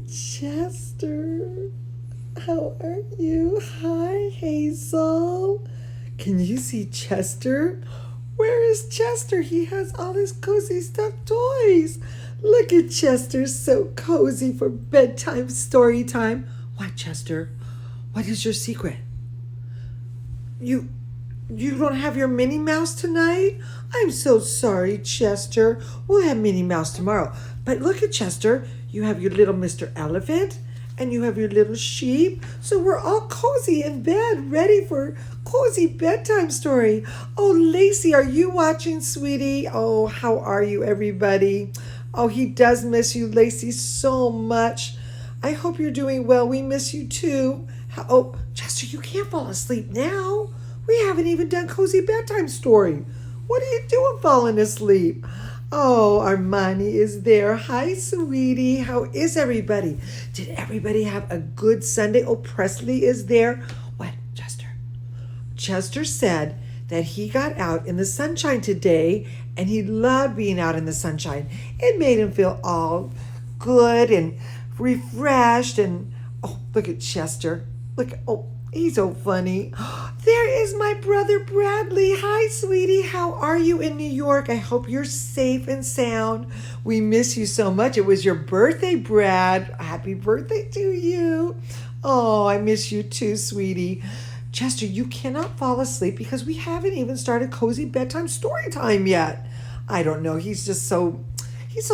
Chester, how are you? Hi, Hazel. Can you see Chester? Where is Chester? He has all his cozy stuffed toys. Look at Chester, so cozy for bedtime story time. What, Chester? What is your secret? You don't have your Minnie Mouse tonight? I'm so sorry, Chester. We'll have Minnie Mouse tomorrow. But look at Chester. You have your little Mr. Elephant and you have your little sheep. So we're all cozy in bed, ready for cozy bedtime story. Oh, Lacey, are you watching, sweetie? Oh, how are you, everybody? Oh, he does miss you, Lacey, so much. I hope you're doing well. We miss you too. Oh, Chester, you can't fall asleep now. We haven't even done cozy bedtime story. What are you doing falling asleep? Oh, Armani is there. Hi, sweetie. How is everybody? Did everybody have a good Sunday? Oh, Presley is there. What, Chester? Chester said that he got out in the sunshine today and he loved being out in the sunshine. It made him feel all good and refreshed. And oh, look at Chester. Look, oh, he's so funny. There is my brother Bradley. Hi, sweetie. How are you in New York? I hope you're safe and sound. We miss you so much. It was your birthday, Brad. Happy birthday to you. Oh, I miss you too, sweetie. Chester, you cannot fall asleep because we haven't even started cozy bedtime story time yet. I don't know. He's so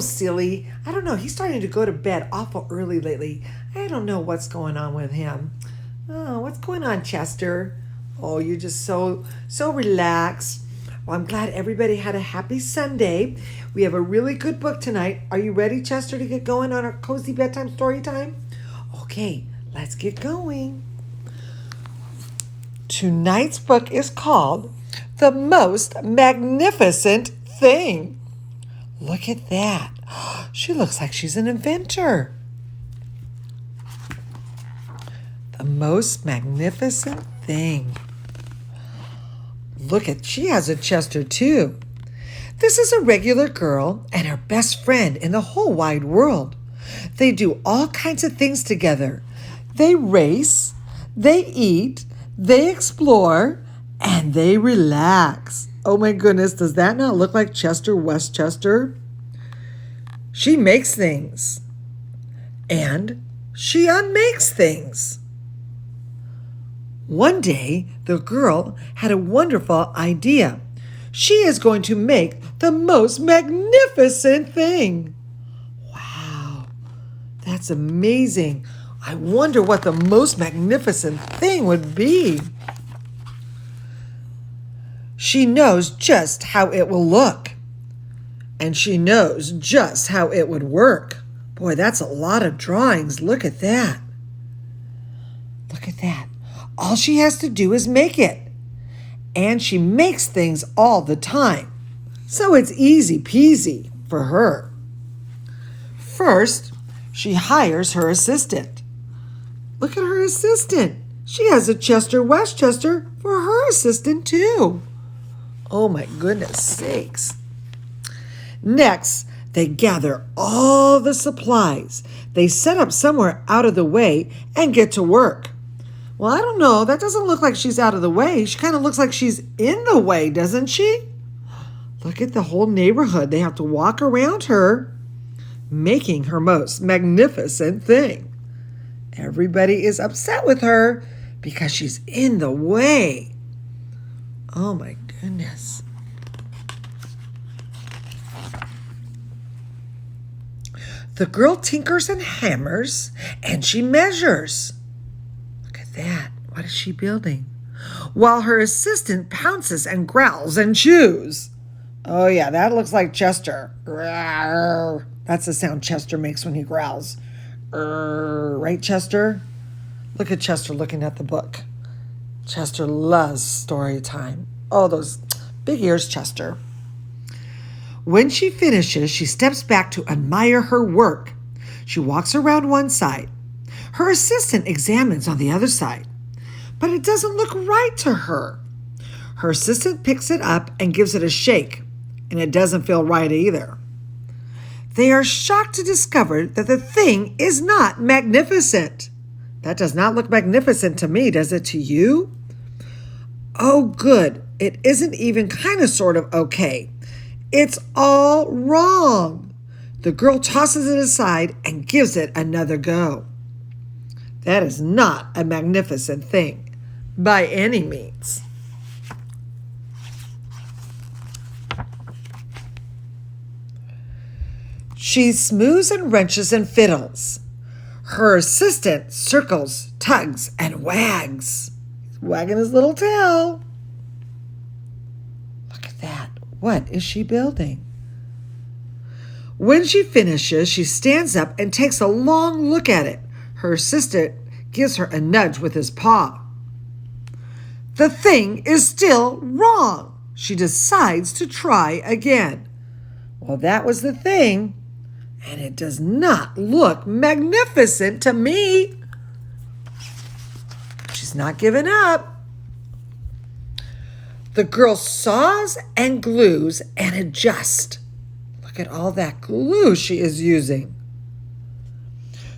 silly. I don't know. He's starting to go to bed awful early lately. I don't know what's going on with him. Oh, what's going on, Chester? Oh, you're just so relaxed. Well, I'm glad everybody had a happy Sunday. We have a really good book tonight. Are you ready, Chester, to get going on our cozy bedtime story time? Okay, let's get going. Tonight's book is called The Most Magnificent Thing. Look at that. She looks like she's an inventor. The most magnificent thing. Look at, she has a Chester too. This is a regular girl and her best friend in the whole wide world. They do all kinds of things together. They race, they eat, they explore, and they relax. Oh my goodness, does that not look like Chester Westchester? She makes things. And she unmakes things. One day, the girl had a wonderful idea. She is going to make the most magnificent thing. Wow, that's amazing. I wonder what the most magnificent thing would be. She knows just how it will look. And she knows just how it would work. Boy, that's a lot of drawings. Look at that. Look at that. All she has to do is make it. And she makes things all the time. So it's easy peasy for her. First, she hires her assistant. Look at her assistant. She has a Chester Westchester for her assistant too. Oh my goodness sakes. Next, they gather all the supplies. They set up somewhere out of the way and get to work. Well, I don't know. That doesn't look like she's out of the way. She kind of looks like she's in the way, doesn't she? Look at the whole neighborhood. They have to walk around her, making her most magnificent thing. Everybody is upset with her because she's in the way. Oh my goodness. The girl tinkers and hammers, and she measures. Look at that. What is she building? While her assistant pounces and growls and chews. Oh yeah, that looks like Chester. That's the sound Chester makes when he growls. Right, Chester? Look at Chester looking at the book. Chester loves story time. Oh, those big ears, Chester. When she finishes, she steps back to admire her work. She walks around one side. Her assistant examines on the other side, but it doesn't look right to her. Her assistant picks it up and gives it a shake, and it doesn't feel right either. They are shocked to discover that the thing is not magnificent. That does not look magnificent to me, does it to you? Oh, good. It isn't even kind of sort of okay. It's all wrong. The girl tosses it aside and gives it another go. That is not a magnificent thing, by any means. She smooths and wrenches and fiddles. Her assistant circles, tugs, and wags. He's wagging his little tail. Look at that. What is she building? When she finishes, she stands up and takes a long look at it. Her assistant gives her a nudge with his paw. The thing is still wrong. She decides to try again. Well, that was the thing, and it does not look magnificent to me. She's not giving up. The girl saws and glues and adjusts. Look at all that glue she is using.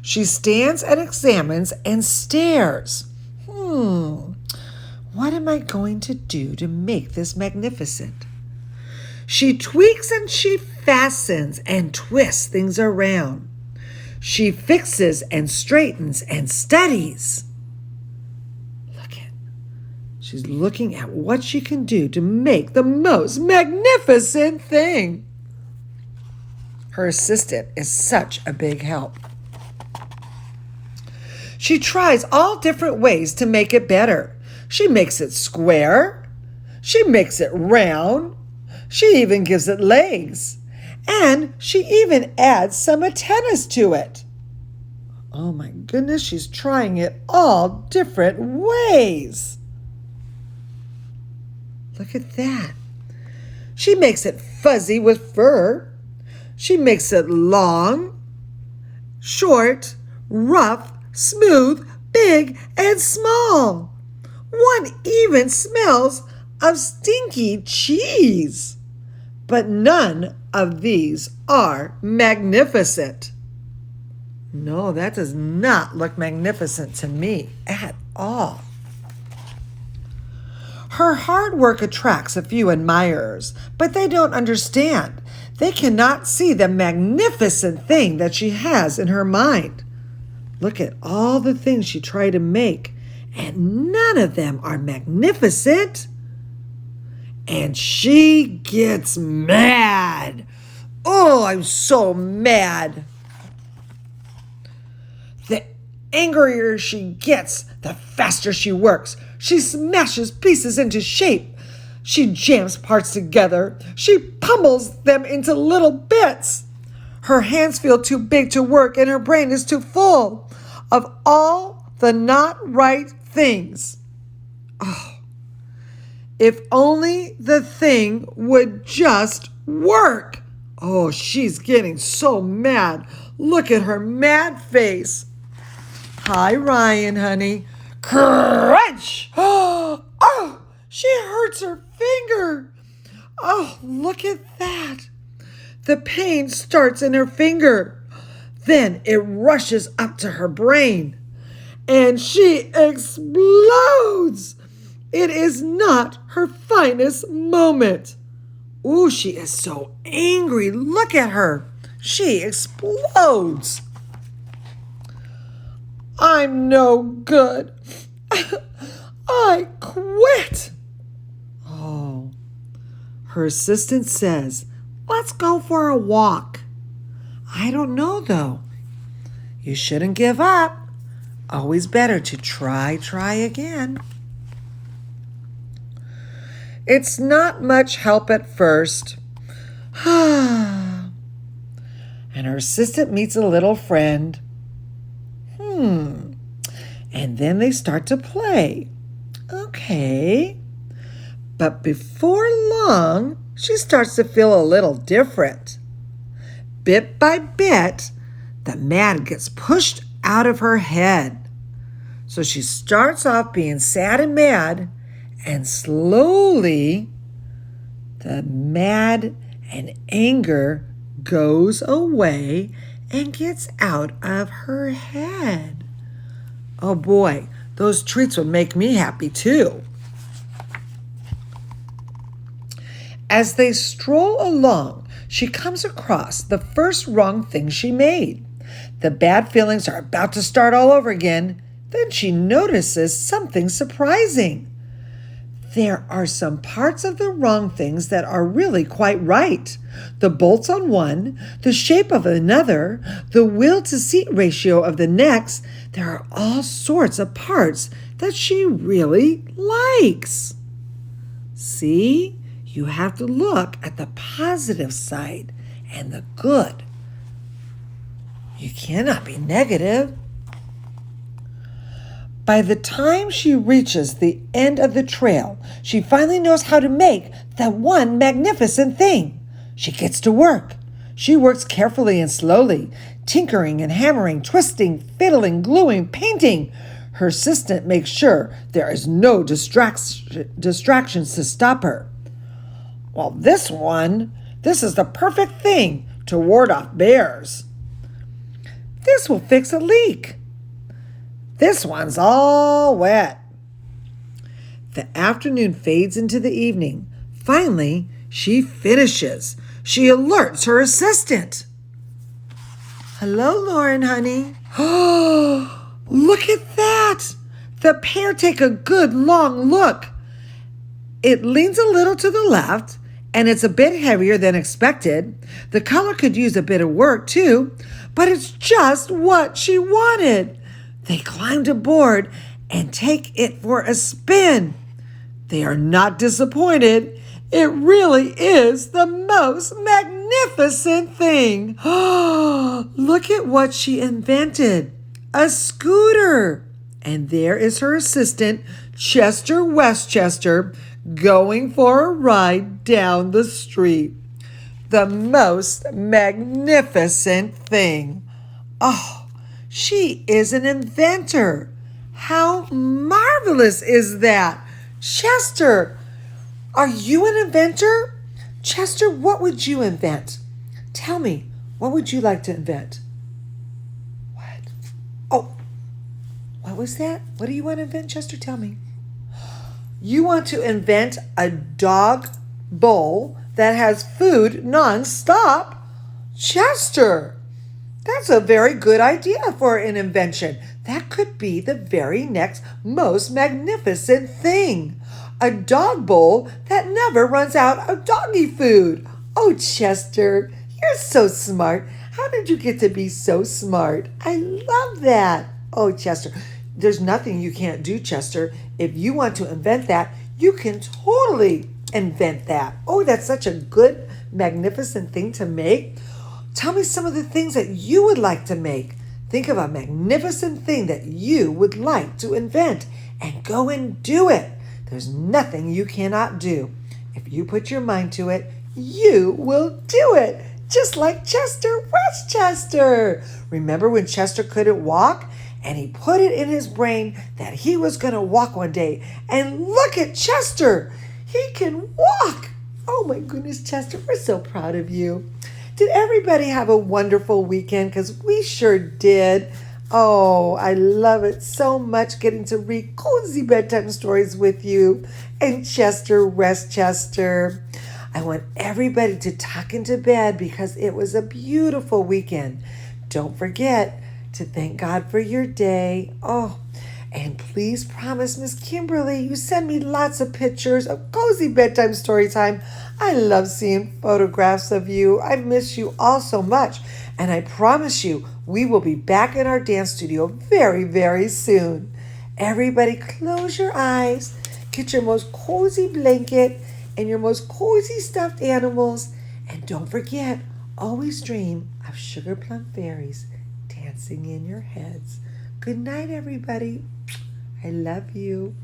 She stands and examines and stares. What am I going to do to make this magnificent? She tweaks and she fastens and twists things around. She fixes and straightens and studies. She's looking at what she can do to make the most magnificent thing. Her assistant is such a big help. She tries all different ways to make it better. She makes it square. She makes it round. She even gives it legs. And she even adds some antennas to it. Oh my goodness, she's trying it all different ways. Look at that. She makes it fuzzy with fur. She makes it long, short, rough, smooth, big, and small. One even smells of stinky cheese. But none of these are magnificent. No, that does not look magnificent to me at all. Her hard work attracts a few admirers, but they don't understand. They cannot see the magnificent thing that she has in her mind. Look at all the things she tried to make, and none of them are magnificent. And she gets mad. Oh, I'm so mad. The angrier she gets, the faster she works. She smashes pieces into shape. She jams parts together. She pummels them into little bits. Her hands feel too big to work, and her brain is too full of all the not right things. Oh, if only the thing would just work. Oh, she's getting so mad. Look at her mad face. Hi, Ryan, honey. Crunch! Oh, she hurts her finger. Oh, look at that. The pain starts in her finger. Then it rushes up to her brain. And she explodes. It is not her finest moment. Ooh, she is so angry. Look at her. She explodes. I'm no good. I quit. Oh, her assistant says, let's go for a walk. I don't know, though. You shouldn't give up. Always better to try again. It's not much help at first. And her assistant meets a little friend. And then they start to play. Okay. But before long, she starts to feel a little different. Bit by bit, the mad gets pushed out of her head. So she starts off being sad and mad, and slowly the mad and anger goes away and gets out of her head. Oh boy, those treats would make me happy too. As they stroll along, she comes across the first wrong thing she made. The bad feelings are about to start all over again. Then she notices something surprising. There are some parts of the wrong things that are really quite right. The bolts on one, the shape of another, the wheel to seat ratio of the next. There are all sorts of parts that she really likes. See? You have to look at the positive side and the good. You cannot be negative. By the time she reaches the end of the trail, she finally knows how to make that one magnificent thing. She gets to work. She works carefully and slowly, tinkering and hammering, twisting, fiddling, gluing, painting. Her assistant makes sure there is no distractions to stop her. Well, this is the perfect thing to ward off bears. This will fix a leak. This one's all wet. The afternoon fades into the evening. Finally, she finishes. She alerts her assistant. Hello, Lauren, honey. Oh, look at that. The pear take a good long look. It leans a little to the left, and it's a bit heavier than expected. The color could use a bit of work, too, but it's just what she wanted. They climbed aboard and take it for a spin. They are not disappointed. It really is the most magnificent thing. Oh, look at what she invented. A scooter. And there is her assistant, Chester Westchester, going for a ride down the street. The most magnificent thing. Oh, she is an inventor. How marvelous is that? Chester, are you an inventor? Chester, what would you invent? Tell me, what would you like to invent? What? Oh, what was that? What do you want to invent, Chester? Tell me. You want to invent a dog bowl that has food nonstop? Chester, that's a very good idea for an invention. That could be the very next most magnificent thing. A dog bowl that never runs out of doggy food. Oh, Chester, you're so smart. How did you get to be so smart? I love that. Oh, Chester, there's nothing you can't do, Chester. If you want to invent that, you can totally invent that. Oh, that's such a good, magnificent thing to make. Tell me some of the things that you would like to make. Think of a magnificent thing that you would like to invent and go and do it. There's nothing you cannot do. If you put your mind to it, you will do it. Just like Chester Westchester. Remember when Chester couldn't walk? And he put it in his brain that he was going to walk one day. And look at Chester. He can walk. Oh my goodness, Chester, we're so proud of you. Did everybody have a wonderful weekend? Because we sure did. Oh, I love it so much getting to read cozy bedtime stories with you and Chester Westchester. I want everybody to tuck into bed because it was a beautiful weekend. Don't forget to thank God for your day. Oh, and please promise, Miss Kimberly, you send me lots of pictures of cozy bedtime story time. I love seeing photographs of you. I miss you all so much. And I promise you, we will be back in our dance studio very, very soon. Everybody close your eyes, get your most cozy blanket and your most cozy stuffed animals. And don't forget, always dream of sugar plum fairies dancing in your heads. Good night, everybody. I love you.